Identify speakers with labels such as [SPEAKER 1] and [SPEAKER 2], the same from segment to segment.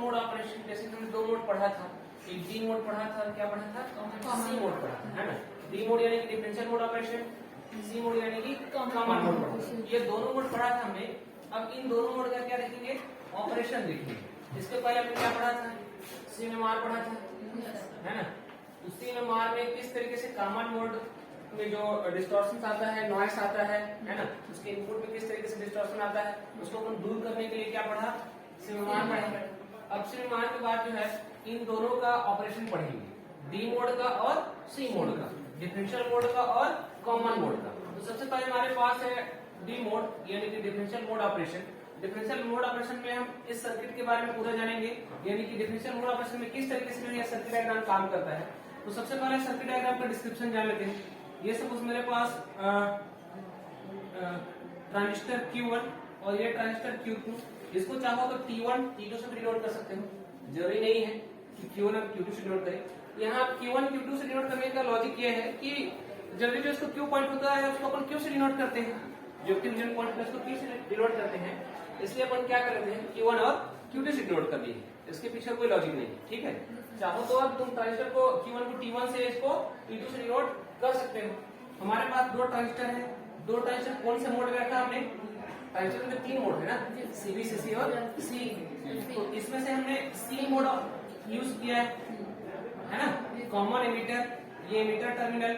[SPEAKER 1] Mode operation, जैसे हमने दो मोड पढ़ा था, एक डी मोड पढ़ा था, क्या पढ़ा था, सी मोड पढ़ा था, है ना। डी मोड यानी कि differential mode operation, C mode यानी कि कॉमन मोड पढ़ा था। ये दोनों मोड पढ़ा था हमने। अब इन दोनों मोड का क्या देखेंगे, ऑपरेशन देखेंगे। इसके पहले हमने क्या पढ़ा था, CMR पढ़ा था, है ना। उसी में मार में किस तरीके से कॉमन मोड में जो डिस्टॉर्शन आता है, नॉइस आता है ना, उसके इनपुट में किस तरीके से डिस्टॉर्शन आता है, उसको अपन दूर करने के लिए क्या पढ़ा, सिमेमार पढ़ेंगे। अब सिमेमार के बाद जो है इन दोनों का ऑपरेशन पढ़ेंगे, डी मोड का और सी मोड का, डिफरेंशियल मोड का और कॉमन मोड का। तो सबसे पहले हमारे पास है डी मोड यानी कि differential mode operation. Differential mode operation में हम इस सर्किट के बारे में पूरा जानेंगे, यानी कि डिफरेंशियल मोड ऑपरेशन में किस तरीके से यह सर्किट डायग्राम काम करता है। तो सबसे पहले सर्किट डायग्राम का डिस्क्रिप्शन जान लेते हैं। ये सपोज मेरे पास ट्रांजिस्टर Q1 और ये ट्रांजिस्टर Q2, इसको चाहो तो T1 T2 से डिनोट कर सकते हो, जरूरी नहीं है कि Q1 और Q2 से डिनोट करें। यहाँ Q1 Q2 से डिनोट करने का लॉजिक ये है कि जनरली जो इसको Q पॉइंट होता है उसको अपन Q से डिनोट करते हैं, जो एक्टिव पॉइंट है उसको Q से डिनोट करते हैं, इसलिए अपन क्या करते हैं Q1 और Q2 से डिनोट कर दिए। इसके पीछे कोई लॉजिक नहीं, ठीक है। चाहो तो अब तुम ट्रांजिस्टर को Q1 को T1 से, इसको T2 से डिनोट कर सकते हो। हमारे पास दो ट्रांजिस्टर है, दो ट्रांजिस्टर कौन से मोड में रखा हमने, ट्रांजिस्टर में तीन मोड है ना, CB, CC और C। तो इसमें से हमने C मोड यूज किया है ना। कॉमन एमिटर, ये एमिटर टर्मिनल,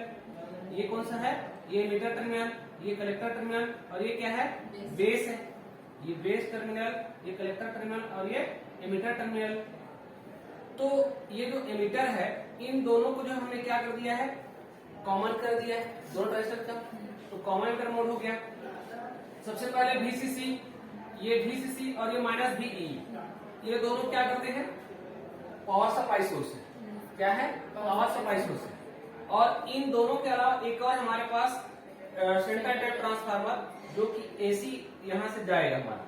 [SPEAKER 1] ये कौन सा है, ये एमिटर टर्मिनल, ये कलेक्टर टर्मिनल, और ये क्या है, बेस है। ये बेस टर्मिनल, ये कलेक्टर टर्मिनल और ये एमिटर टर्मिनल। तो ये जो एमिटर है इन दोनों को जो हमने क्या कर दिया है, कॉमन कर दिया है दोनों ट्रांजिस्टर का, तो कॉमन एमिटर मोड हो गया। सबसे पहले VCC, ये VCC और ये -VE, ये दोनों क्या करते हैं, पावर सप्लाई सोर्स है। क्या है, पावर सप्लाई सोर्स है। और इन दोनों के अलावा एक और हमारे पास सेंटर टाइप ट्रांसफार्मर, जो कि AC यहाँ से जाएगा, हमारा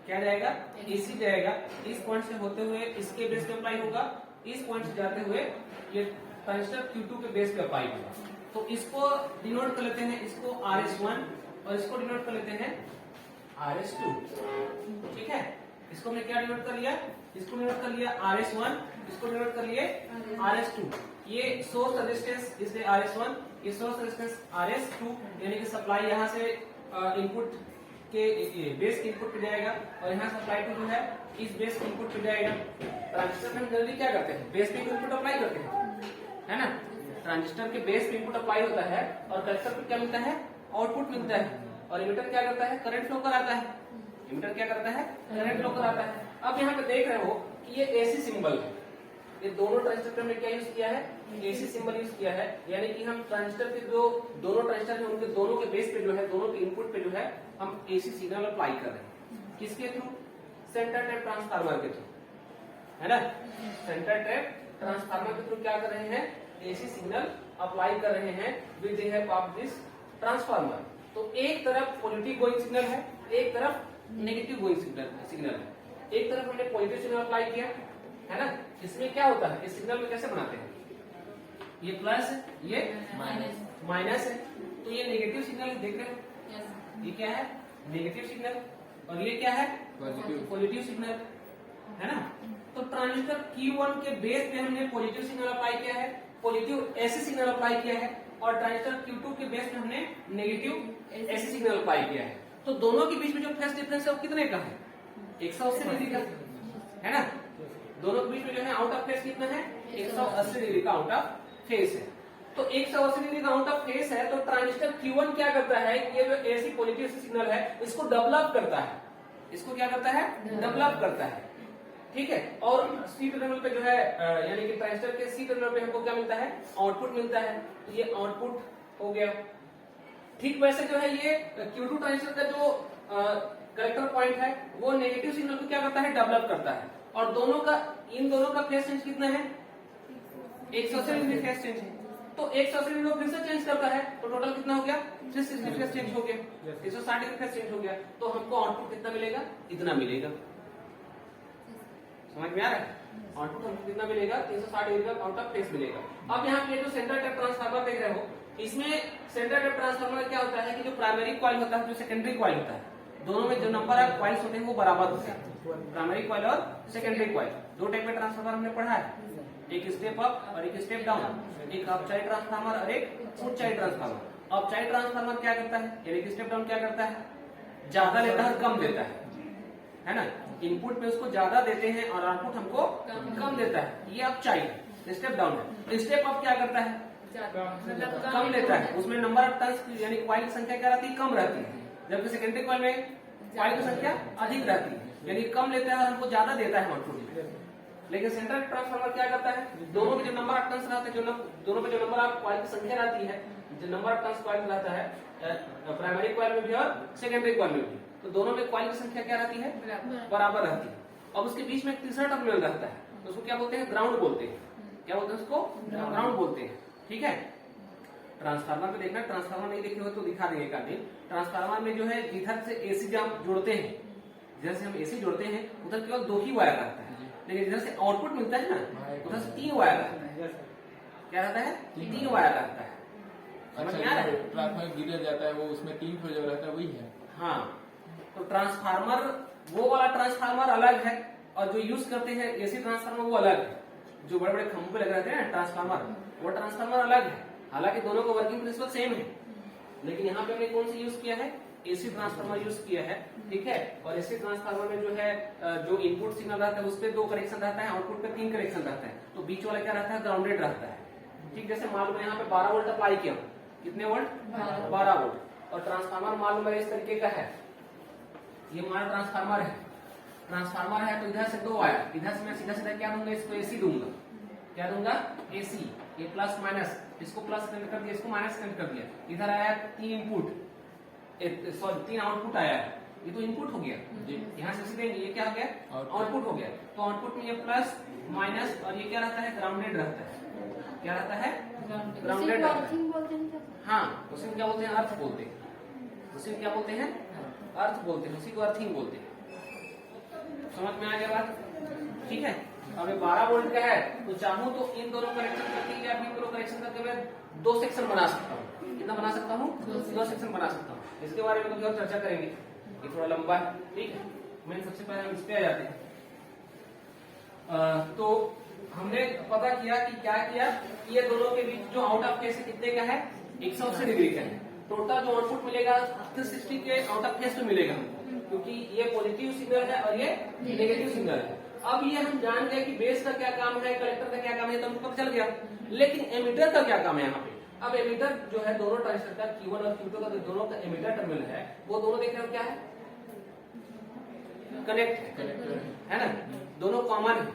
[SPEAKER 1] क्या जाएगा, AC जाएगा, इस पॉइंट से होते हुए इसके बेस पे अप्लाई होगा, इस पॉइंट से जाते हुए ये ट्रांजिस्टर Q2 के बेस पे अप्लाई होगा। तो इसको डिनोट कर लेते हैं, इसको RS1 और इसको डिनोट कर लेते हैं RS2, ठीक है। इसको हमने क्या डिनोट कर लिया, इसको डिनोट कर लिया RS1, इसको डिनोट कर लिए RS2। ये सोर्स रेजिस्टेंस इसलिए RS1, ये सोर्स रेजिस्टेंस RS2, यानी कि सप्लाई यहाँ से इनपुट के बेस के इनपुट पे जाएगा और यहाँ सप्लाई टू जो है इस बेस के इनपुट पे जाएगा। ट्रांजिस्टर में हम जल्दी क्या करते हैं, बेस पे इनपुट अप्लाई करते हैं, है ना। ट्रांजिस्टर के बेस पे इनपुट अप्लाई होता है और कलेक्टर पे क्या मिलता है, आउटपुट मिलता है। और एमिटर क्या करता है, करंट फ्लो कराता है। एमिटर क्या करता है, करंट फ्लो कराता है। अब यहाँ पे देख रहे हो कि ये AC सिंबल है, ये दोनों ट्रांजिस्टर पे हमने क्या यूज किया है, AC सिंबल यूज किया है। यानी कि हम ट्रांजिस्टर के जो दोनों ट्रांजिस्टर है उनके दोनों के बेस पे जो है, दोनों के इनपुट पे जो है हम AC सिग्नल अप्लाई कर रहे हैं। किसके थ्रू, सेंटर टाइप ट्रांसफार्मर के थ्रू, है ना। सेंटर टाइप ट्रांसफार्मर के थ्रू क्या कर रहे हैं, AC सिग्नल अप्लाई कर रहे हैं with the help of this transformer. तो एक तरफ पॉजिटिव गोइंग सिग्नल है, एक तरफ नेगेटिव गोइंग सिग्नल है। एक तरफ हमने पॉजिटिव सिग्नल अप्लाई किया, है ना। इसमें क्या होता है, इस सिग्नल में कैसे बनाते हैं, ये प्लस है, ये माइनस है। तो ये नेगेटिव सिग्नल देख रहे हो, ये क्या है, नेगेटिव सिग्नल, और ये क्या है, पॉजिटिव सिग्नल, है ना। तो ट्रांजिस्टर Q1 के बेस पे हमने पॉजिटिव सिग्नल अप्लाई किया है, पॉजिटिव AC सिग्नल अप्लाई किया है, और ट्रांजिस्टर Q2 के बेस पे हमने नेगेटिव AC सिग्नल अप्लाई किया है। तो दोनों के बीच में जो फेज डिफरेंस है वो कितने का है, 180 डिग्री का, है ना। दोनों के बीच में जो है आउट ऑफ फेज कितना है, 180 डिग्री का आउट ऑफ फेज है। तो 180 डिग्री का आउट ऑफ फेज है, तो ट्रांजिस्टर Q1 क्या करता है, ये जो AC पॉजिटिव सिग्नल है इसको डेवलप करता है, इसको क्या करता है, डेवलप करता है, ठीक है। और C टर्मिनल पे जो है यानी कि ट्रांजिस्टर के C टर्मिनल पे हमको क्या मिलता है, आउटपुट मिलता है। तो ये आउटपुट हो गया। ठीक वैसे जो है ये Q2 ट्रांजिस्टर का जो कलेक्टर पॉइंट है वो नेगेटिव सिग्नल को क्या करता है, डेवलप करता है। और दोनों का, इन दोनों का फेज चेंज कितना है, 180 डिग्री फेज चेंज है। तो 180 डिग्री फिर से चेंज करता है, तो टोटल कितना हो गया, 360 डिग्री फेज चेंज हो गया, 160 डिग्री फेज चेंज हो गया। तो हमको आउटपुट कितना मिलेगा, इतना मिलेगा। समझ में आ रहा है, आउटपुट हमको कितना मिलेगा, 360 डिग्री का आउट ऑफ फेज मिलेगा। अब यहाँ पे जो सेंटर टाइप ट्रांसफार्मर देख रहे हो, इसमें सेंटर टाइप ट्रांसफार्मर क्या होता है कि जो प्राइमरी कॉइल होता है, जो सेकेंडरी कॉइल होता है, दोनों में जो नंबर ऑफ कॉइल्स होते हैं वो बराबर होते हैं, प्राइमरी कॉइल और सेकेंडरी कॉइल। दो टाइप का ट्रांसफार्मर हमने पढ़ा है, एक स्टेप अप और एक स्टेप डाउन, एक अपचाई ट्रांसफार्मर और एक उच्चाई ट्रांसफार्मर। अपचाई ट्रांसफार्मर क्या करता है, एक स्टेप डाउन क्या करता है, ज्यादा लेता है कम देता है ना, इनपुट में उसको ज्यादा देते हैं और आउटपुट हमको कम देता है, ये अपचाई स्टेप डाउन है। स्टेप अप क्या करता है, कम लेता है, उसमें नंबर ऑफ टर्न्स यानी कॉइल की संख्या क्या रहती है, कम रहती है, जबकि सेकेंडरी कॉइल में कॉइल की संख्या अधिक रहती है, यानी कम लेता है और हमको ज्यादा देता है आउटपुट। लेकिन सेंट्रल ट्रांसफार्मर क्या करता है, दोनों में जो नंबर ऑफ टर्न्स रहते हैं, दोनों में जो नंबर ऑफ कॉइल की संख्या रहती है, जो नंबर ऑफ टर्न्स कॉइल रहता है प्राइमरी कॉइल में भी और सेकेंडरी कॉइल में भी, तो दोनों में कॉइल की संख्या क्या रहती है, बराबर रहती है। अब उसके बीच में एक तीसरा टर्मिनल रहता है, तो उसको क्या बोलते हैं, ग्राउंड बोलते हैं। क्या बोलते हैं उसको, ग्राउंड बोलते हैं। ठीक है, ट्रांसफार्मर में देखना, ट्रांसफार्मर नहीं देखे हो तो दिखा देंगे एक आदमी। ट्रांसफार्मर में जो है जिधर से एसी जब हम जोड़ते हैं, जिधर से हम एसी जोड़ते हैं उधर केवल 2 ही वायर रहता है, लेकिन जिधर से आउटपुट मिलता है ना उधर से 3 वायर रहता है। क्या रहता है, 3 वायर रहता है। समझ में आ रहा है,
[SPEAKER 2] ट्रांसफार्मर गिर जाता है वो, उसमें 3 फेज रहता है, वही है।
[SPEAKER 1] हाँ, तो ट्रांसफार्मर वो वाला ट्रांसफार्मर अलग है और जो यूज करते हैं एसी ट्रांसफार्मर वो अलग है। जो बड़े बड़े खंभों पे लगे रहते हैं ट्रांसफार्मर, वो ट्रांसफार्मर अलग है। हालांकि दोनों का वर्किंग प्रिंसिपल सेम है, लेकिन यहाँ पे हमने कौन सी यूज किया है, एसी ट्रांसफार्मर यूज किया है। ठीक है, और एसी ट्रांसफार्मर में जो है जो इनपुट सिग्नल रहता है उस पे 2 कनेक्शन रहता है, आउटपुट पे 3 कनेक्शन रहता है, तो बीच वाला क्या रहता है, ग्राउंडेड रहता है। ठीक, जैसे मालूम है यहाँ पे 12 वोल्ट अप्लाई किया, कितने वोल्ट, 12 वोल्ट। और ट्रांसफार्मर मालूम है इस तरीके का है, ये हमारा ट्रांसफार्मर है। ट्रांसफार्मर है तो इधर से 2 वायर, इधर से मैं सीधा सीधा क्या दूंगा, इसको एसी दूंगा। क्या दूंगा, एसी। ये प्लस माइनस, इसको प्लस कनेक्ट कर दिया, इसको माइनस कनेक्ट कर दिया। इधर आया 3 इनपुट, सॉरी 3 आउटपुट आया है, ये तो इनपुट हो गया। यहाँ से सीधे ये क्या हो गया, आउटपुट हो गया। तो आउटपुट में ये प्लस माइनस और ये क्या रहता है, ग्राउंडेड रहता है। क्या रहता है, ग्राउंडेड रहता है। हाँ, उसी को क्या बोलते हैं, अर्थ बोलते हैं। उसी को क्या बोलते हैं, अर्थ बोलते हैं, उसी को अर्थिंग बोलते हैं। समझ में आ गया बात। ठीक है, अब ये 12 वोल्ट का है तो चाहूं तो इन दोनों कनेक्शन करके या इन दोनों कनेक्शन करके मैं 2 सेक्शन बना सकता हूँ। कितना बना सकता हूँ, 2 सेक्शन बना सकता हूँ। इसके बारे में कभी और चर्चा करेंगे, ये थोड़ा लंबा है। ठीक है, मैं सबसे पहले हम इस पे आ जाते हैं। तो हमने पता किया कि क्या किया, ये दोनों के बीच जो आउट ऑफ फेज कितने का है, 180 डिग्री का है। टोटल जो आउटपुट मिलेगा 360 के आउट ऑफ फेज में मिलेगा हमको, क्योंकि ये पॉजिटिव सिग्नल है और ये नेगेटिव सिग्नल है। अब ये हम जान गए कि बेस का क्या काम है, कलेक्टर का क्या काम है, तो हमको पता चल गया। लेकिन एमीटर का क्या काम है यहाँ पे। अब एमीटर जो है दोनों ट्रांजिस्टर का Q1 और Q2 का दोनों का एमीटर टर्मिनल है, वो दोनों देख रहे हो क्या है, कनेक्ट है ना, दोनों कॉमन है।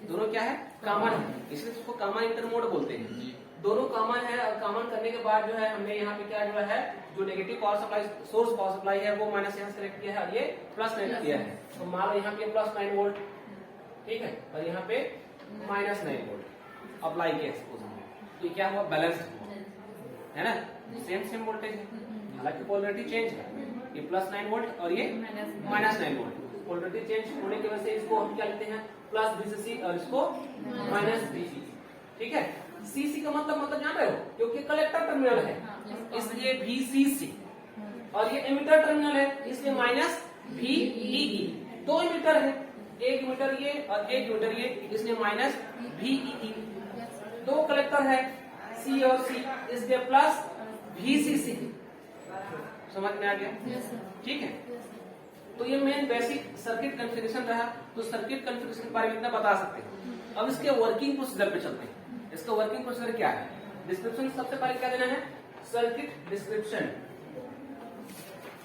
[SPEAKER 1] दोनों क्या है, कॉमन है, इसलिए उसको कॉमन इंटरमोड बोलते हैं। दोनों कॉमन है और कॉमन करने के बाद जो है हमने यहाँ पे क्या जो है, जो negative power supply, source power supply है वो माइनस यहाँ से कनेक्ट किया है और ये प्लस कनेक्ट किया है। तो मान लो यहाँ पे प्लस 9 वोल्ट, ठीक है, और यहाँ पे माइनस 9 वोल्ट अप्लाई किया सपोज हमने, तो ये क्या हुआ, बैलेंस है ना, सेम वोल्टेज है, हालांकि पोलरिटी चेंज है, ये प्लस 9 वोल्ट और ये माइनस 9 वोल्ट। पोलरिटी चेंज होने की वजह से इसको हम क्या लिखते हैं, प्लस VCC और इसको माइनस VCC। ठीक है, CC का मतलब जान रहे हो, क्योंकि कलेक्टर टर्मिनल है इसलिए VCC, और ये एमिटर टर्मिनल है इसलिए माइनस VEE। 2 एमिटर है, एक एमिटर ये और एक एमिटर ये, इसलिए माइनस VEE। 2 कलेक्टर है C और C, इसलिए प्लस VCC। समझ में आ गया। ठीक है, तो ये मेन बेसिक सर्किट कॉन्फ़िगरेशन रहा। तो सर्किट कॉन्फ़िगरेशन के बारे में इतना बता सकते हैं। अब इसके वर्किंग प्रोसीजर पे चलते हैं। इसका वर्किंग प्रोसीजर क्या है, डिस्क्रिप्शन सबसे पहले क्या देना है, सर्किट डिस्क्रिप्शन।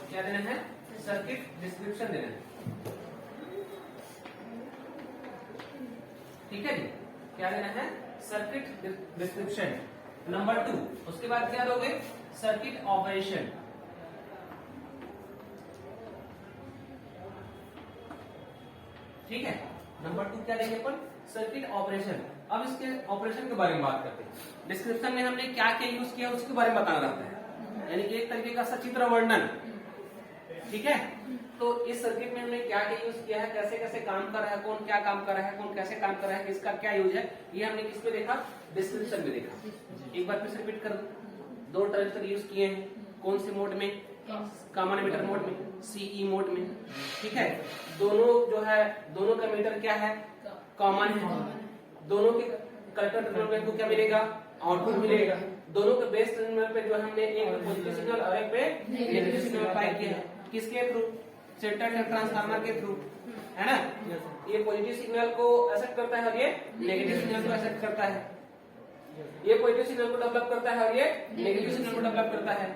[SPEAKER 1] क्या देना है, सर्किट डिस्क्रिप्शन देना है। ठीक है जी, क्या देना है, सर्किट डिस्क्रिप्शन। नंबर 2, उसके बाद क्या दोगे, सर्किट ऑपरेशन। ठीक है, नंबर 2 क्या देंगे अपन, सर्किट ऑपरेशन। अब इसके ऑपरेशन के बारे में बात करते हैं। डिस्क्रिप्शन में हमने क्या क्या यूज किया उसके बारे में बताना रहता है, यानी कि एक तरीके का सचित्र वर्णन। ठीक है, तो इस सर्किट में हमने क्या क्या यूज किया है, कैसे कैसे काम कर रहा है, कौन क्या काम कर रहा है, कौन कैसे काम कर रहा है, किसका क्या यूज है, ये हमने किस पे देखा, डिस्क्रिप्शन में देखा। एक बार फिर से रिपीट कर दो। 2 ट्रांजिस्टर यूज किए हैं, कौन से मोड में, कॉमन एमिटर मोड में, CE मोड में। ठीक है, दोनों जो है, दोनों का मीटर क्या है, कॉमन है, दोनों के कलेक्टर टर्मिनल पे हमको क्या मिलेगा, आउटपुट मिलेगा। दोनों के बेस टर्मिनल पे जो हमने एक पे पॉजिटिव सिग्नल और एक पे नेगेटिव सिग्नल अप्लाई किया है, किसके थ्रू, सेंटर टेप ट्रांसफार्मर के थ्रू, है ना। ये पॉजिटिव सिग्नल को एक्सेप्ट करता है और ये नेगेटिव सिग्नल को एक्सेप्ट करता है, ये पॉजिटिव सिग्नल को डेवलप करता है और ये नेगेटिव सिग्नल को डेवलप करता है।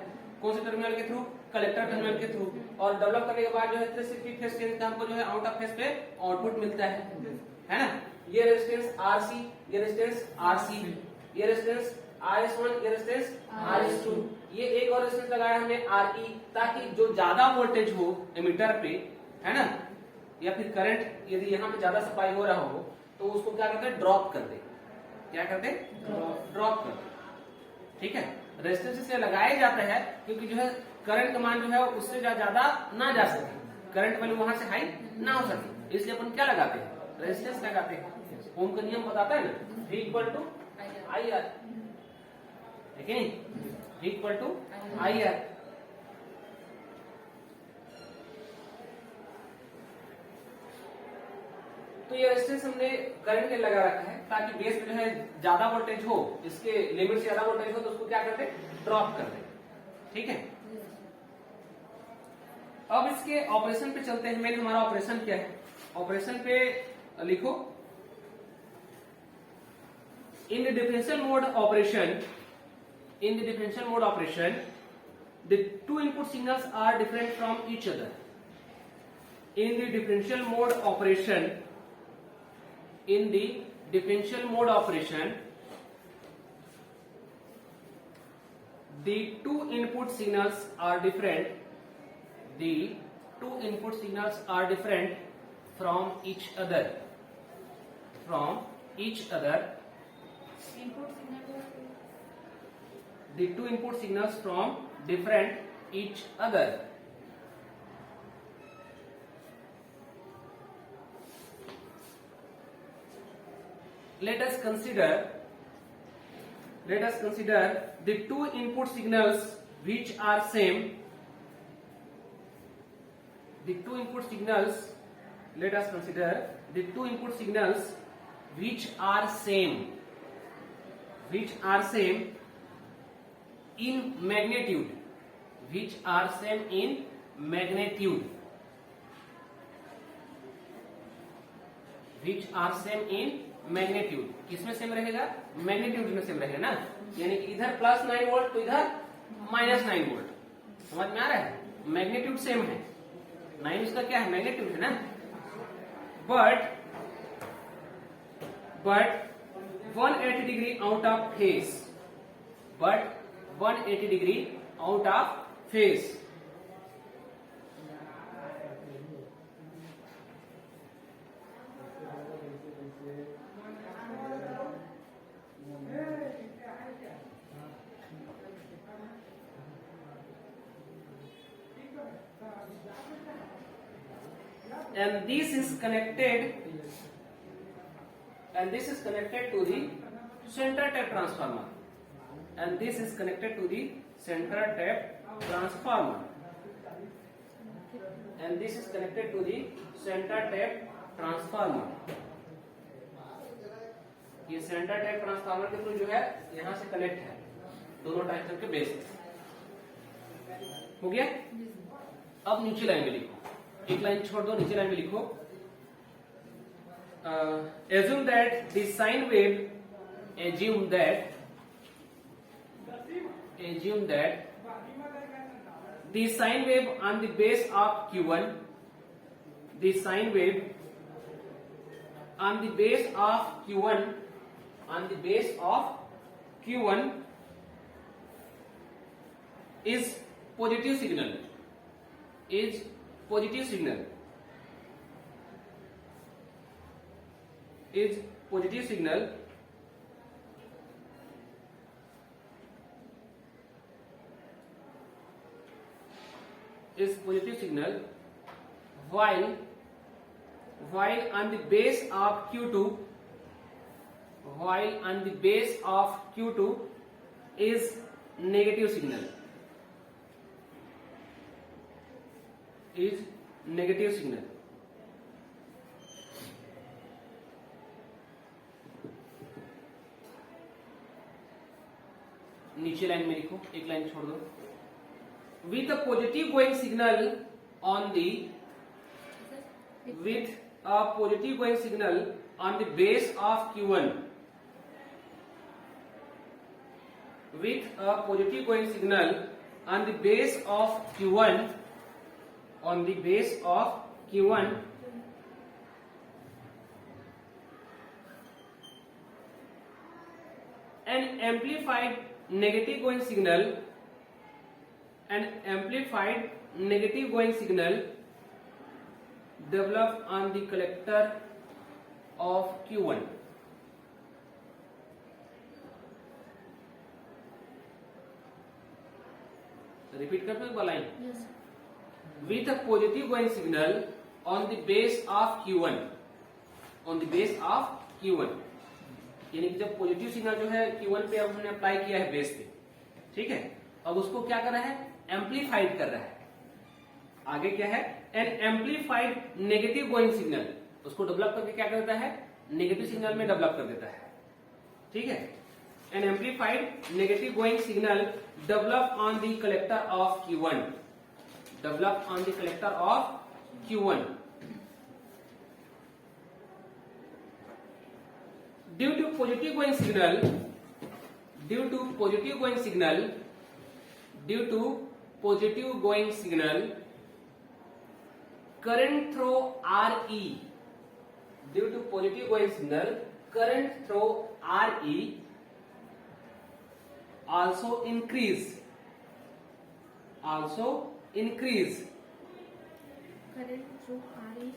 [SPEAKER 1] कौन से टर्मिनल के थ्रू, कलेक्टर टर्मिनल के थ्रू। और डेवलप करने के बाद जो है 360 फेज चेंज का हमको जो है आउट ऑफ फेज पे आउटपुट मिलता है ना। ये रेजिस्टेंस आरसी, ये रेजिस्टेंस आरसी, ये रेजिस्टेंस RS1, ये रेजिस्टेंस RS2, ये एक और रेजिस्टेंस लगाया हमने RE, ताकि जो ज्यादा वोल्टेज हो एमीटर पे, है ना, या फिर करंट यदि यहाँ पे ज्यादा सप्लाई हो रहा हो तो उसको क्या करते हैं, ड्रॉप कर दे। क्या करते हैं, ड्रॉप कर दे। ठीक है, रेजिस्टेंस इसलिए लगाया जाता है क्योंकि जो है करंट का मान जो है उससे ज्यादा ना जा सके, करंट वैल्यू वहां से हाई ना हो सके, इसलिए अपन क्या लगाते हैं, रेजिस्टेंस लगाते हैं। ओम का नियम बताता है ना, V equal to I R, ठीक है, V equal to I R. तो ये रेजिस्टेंस हमने करंट के लगा रखा है ताकि बेस में जो है ज्यादा वोल्टेज हो, इसके लिमिट से ज्यादा वोल्टेज हो तो उसको क्या करते, ड्रॉप कर दे। ठीक है, अब इसके ऑपरेशन पे चलते हैं। मेन हमारा ऑपरेशन क्या है, ऑपरेशन पे लिखो, in the differential mode operation, in the differential mode operation the two input signals are different from each other. In the differential mode operation, in the differential mode operation the two input signals are different, the two input signals are different from each other, from each other. The two input signals from different each other. Let us consider the two input signals which are same. The two input signals, let us consider the two input signals which are same, in magnitude, which are same in magnitude, which are same in magnitude. किसमें same रहेगा, magnitude में same रहेगा ना, यानी कि इधर plus 9 volt तो इधर माइनस 9 वोल्ट, समझ में आ रहा है, मैग्नीट्यूड सेम है, 9 इसका क्या है, मैग्नीट्यूड है ना। But 180 degree out of phase, but 180 degree out of phase. And this is connected to the center tap transformer. And this is connected to the center tap transformer. And this is connected to the center tap transformer. ये centre tap transformer के through जो है यहां से connect है, दोनों transistor के base हो गया। अब नीचे लाइन में लिखो, एक लाइन छोड़ दो, नीचे लाइन में लिखो, assume that the sine wave, assume that the sine wave on the base of Q1, the sine wave on the base of Q1, on the base of Q1 is positive signal, is positive signal, is positive signal, is positive signal, while on the base of Q2, while on the base of Q2 is negative signal, is negative signal. नीचे line में लिखो, एक line छोड़ दो। With a positive going signal on the with a positive going signal on the base of Q1, with a positive going signal on the base of Q1, on the base of Q1, an amplified negative going signal, an amplified negative going signal develop on the collector of Q1. Repeat करते हैं line.
[SPEAKER 3] Yes.
[SPEAKER 1] With a positive going signal on the base of Q1, on the base of Q1, यानी कि जब positive signal जो है Q1 पे अब हमने अप्लाई किया है बेस पे, ठीक है, अब उसको क्या कर रहा है, एम्पलीफाइड कर रहा है। आगे क्या है, an amplified negative going signal, उसको डेवलप करके क्या कर देता है, नेगेटिव सिग्नल में डेवलप कर देता है, ठीक है। An amplified negative going signal develop on the collector of Q1, develop on the collector of Q1 due to positive going signal, due to positive going signal, due to positive going signal current through RE, due to positive going signal, current through RE also increase, also increase,
[SPEAKER 3] Current through RE.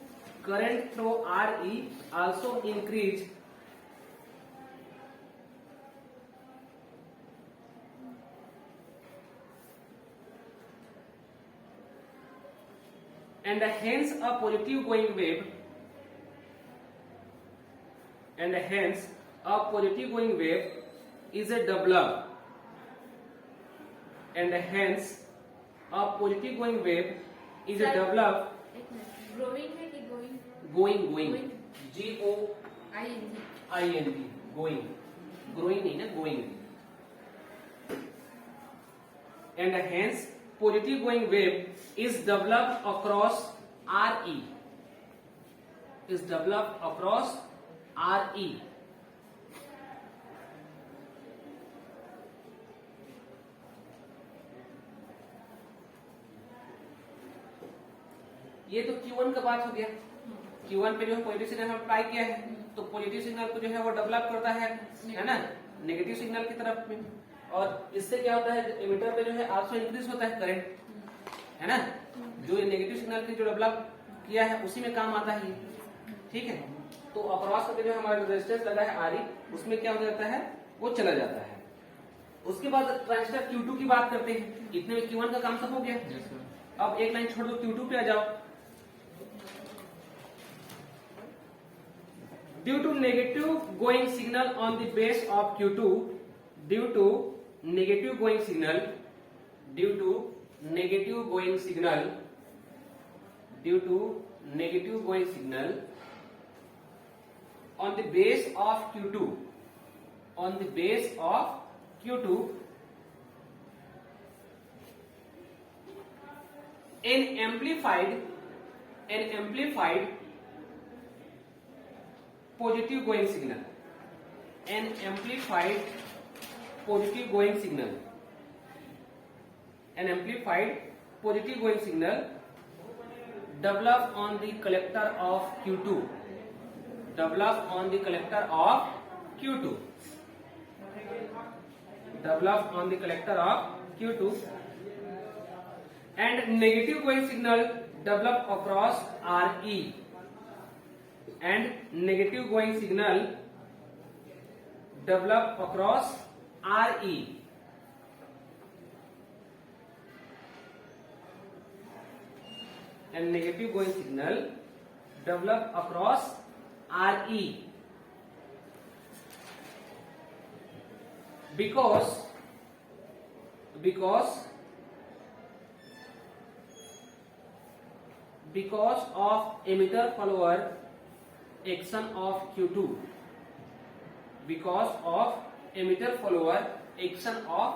[SPEAKER 1] current through RE also increase, and hence a positive going wave, and hence a positive going wave is a develop, and hence a positive going wave is a
[SPEAKER 3] Sir,
[SPEAKER 1] develop,
[SPEAKER 3] एक minute, growing है कि going?
[SPEAKER 1] going,
[SPEAKER 3] Going.
[SPEAKER 1] GOING, going, growing नहीं ना, going, and hence positive going wave is developed across RE, is developed across RE, ये तो Q1 का बात हो गया। Q1 पे जो है पॉजिटिव सिग्नल हम अप्लाई किया है, तो पॉजिटिव सिग्नल को जो है वो डेवलप करता है ना, नेगेटिव सिग्नल की तरफ में, और इससे क्या होता है, एमिटर पे जो है आल्सो इंक्रीज होता है करंट, है ना, जो नेगेटिव सिग्नल की जो डेवलप किया है उसी में काम आता है ये, ठीक है। तो अक्रॉस करके जो हमारा रेजिस्टेंस लगा है RE, उसमें क्या हो जाता है, वो चला जाता है। उसके बाद ट्रांजिस्टर Q2 की बात करते हैं। इतने में Q1 का काम तो हो गया।
[SPEAKER 2] Yes, sir.
[SPEAKER 1] अब एक लाइन छोड़ दो, Q2 पे आ जाओ। Due to negative going signal on the base of Q2, due to negative going signal, due to negative going signal, due to negative going signal on the base of Q2, on the base of Q2, an amplified positive going signal, an amplified positive going signal, an amplified positive going signal develop on the collector of Q2, develop on the collector of Q2, develop on the collector of Q2, and negative going signal develop across RE, and negative going signal develop across RE, and negative going signal develop across RE, because of emitter follower action of Q2, because of emitter follower action of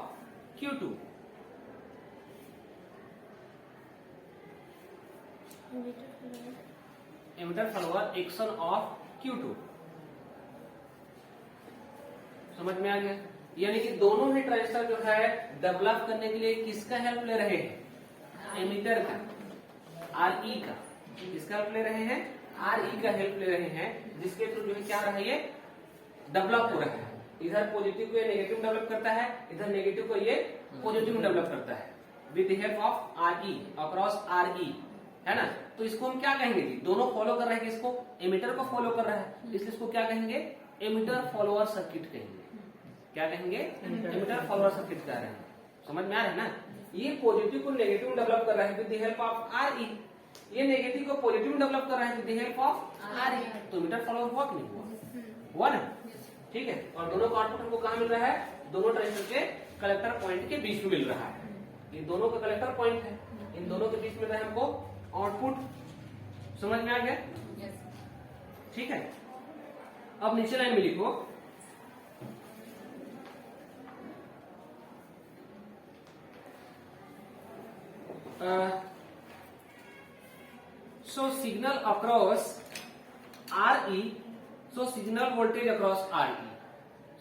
[SPEAKER 1] Q2, emitter follower action of Q2। समझ में आ गया? यानी कि दोनों ही transistor जो है develop करने के लिए किसका हेल्प ले रहे हैं? एमिटर का, Re का। किसका हेल्प ले रहे हैं? Re का हेल्प ले रहे हैं, जिसके थ्रू जो है क्या रहा है, ये डेवलप हो रहा है। इधर पॉजिटिव को ये नेगेटिव डेवलप करता है, इधर नेगेटिव को ये पॉजिटिव डेवलप करता है with the help of Re, across Re, है ना। तो इसको हम क्या कहेंगे जी? दोनों फॉलो कर रहे हैं किसको? एमिटर को फॉलो कर रहा है, इसलिए इसको क्या कहेंगे? एमिटर फॉलोअर सर्किट कहेंगे। क्या कहेंगे? एमिटर फॉलोअर सर्किट कह रहे हैं। समझ में आ रहा है ना? ये पॉजिटिव को नेगेटिव डेवलप कर रहा है with the help of Re, ये नेगेटिव को पॉजिटिव डेवलप कर रहा है with the help of Re। तो एमिटर फॉलोअर हुआ कि नहीं हुआ? हुआ ना? ठीक है। और दोनों का आउटपुट हमको कहाँ मिल रहा है? दोनों ट्रांजिस्टर के कलेक्टर पॉइंट के बीच में मिल रहा है। ये दोनों का कलेक्टर पॉइंट है, इन दोनों के बीच मिल रहा है हमको आउटपुट। समझ में आ गया? ठीक है। अब नीचे लाइन में लिखो, so signal across Re, so signal voltage across Re,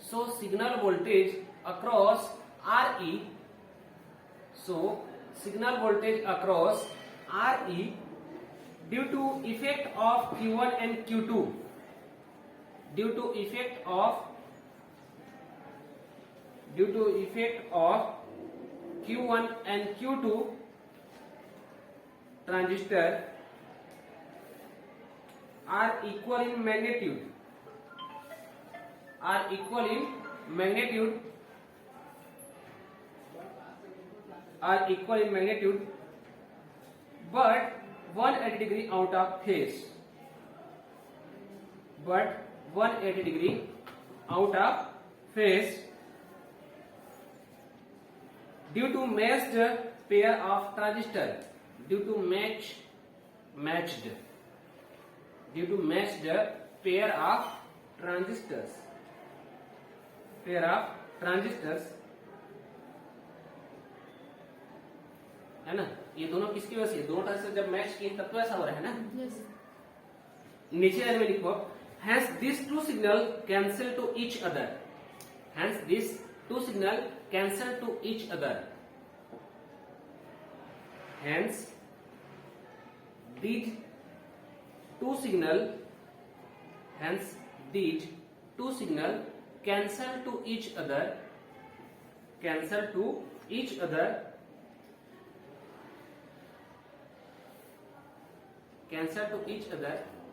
[SPEAKER 1] so signal voltage across Re, so signal voltage across Re due to effect of Q1 and Q2, due to effect of Q1 and Q2 transistor are equal in magnitude, but 180 degree out of phase, due to matched pair of transistor, due to matched pair of transistors, है ना। ये दोनों किसकी वजह से? दोनों transistor जब match किए तब तो ऐसा हो रहा है ना।
[SPEAKER 3] Yes.
[SPEAKER 1] नीचे लाइन में लिखो, hence these two signal cancel to each other, hence these two signal cancel to each other, hence these two signal cancel to each other,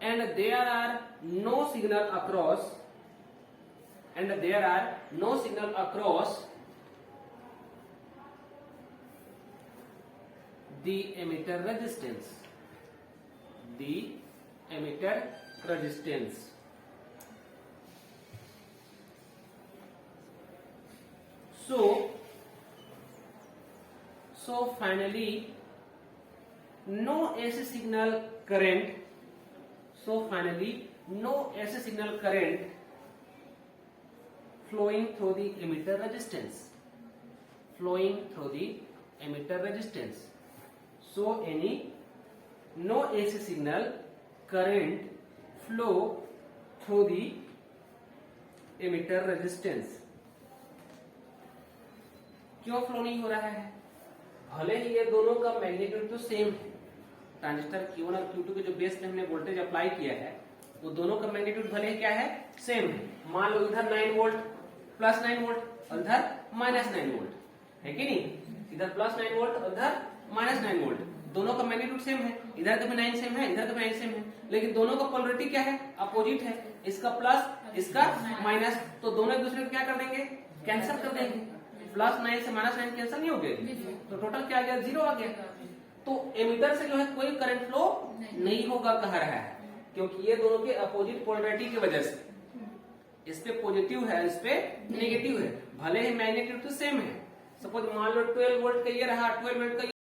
[SPEAKER 1] and there are no signal across the emitter resistance, so finally no AC signal current, flowing through the emitter resistance, so no AC signal current flow through the emitter resistance। क्यों flow नहीं हो रहा है? भले ही ये दोनों का magnitude तो सेम है, ट्रांजिस्टर Q1 और Q2 के जो बेस में हमने वोल्टेज अप्लाई किया है वो दोनों का मैग्नीट्यूड भले ही क्या है? सेम है। मान लो इधर 9 वोल्ट प्लस 9 वोल्ट और इधर माइनस 9 वोल्ट है कि नहीं? इधर प्लस 9 वोल्ट और इधर माइनस 9 वोल्ट, दोनों का मैग्नीट्यूड सेम है। इधर का भी 9 सेम है, इधर का भी 9 सेम है, लेकिन दोनों का पोलरिटी क्या है? अपोजिट है। इसका प्लस इसका माइनस, तो दोनों एक दूसरे को क्या कर देंगे? कैंसिल कर देंगे। प्लस 9 से माइनस 9 कैंसिल नहीं हो गया, तो टोटल क्या आ गया? 0 आ गया। तो एमिटर से जो है कोई करंट फ्लो नहीं होगा कह रहा है, क्योंकि ये दोनों के अपोजिट पोलरिटी की वजह से, इस पे पॉजिटिव है, इस पे नेगेटिव है। भले ही मैग्नीट्यूड तो सेम है, सपोज मान लो 12 वोल्ट का ये रहा, 12 वोल्ट का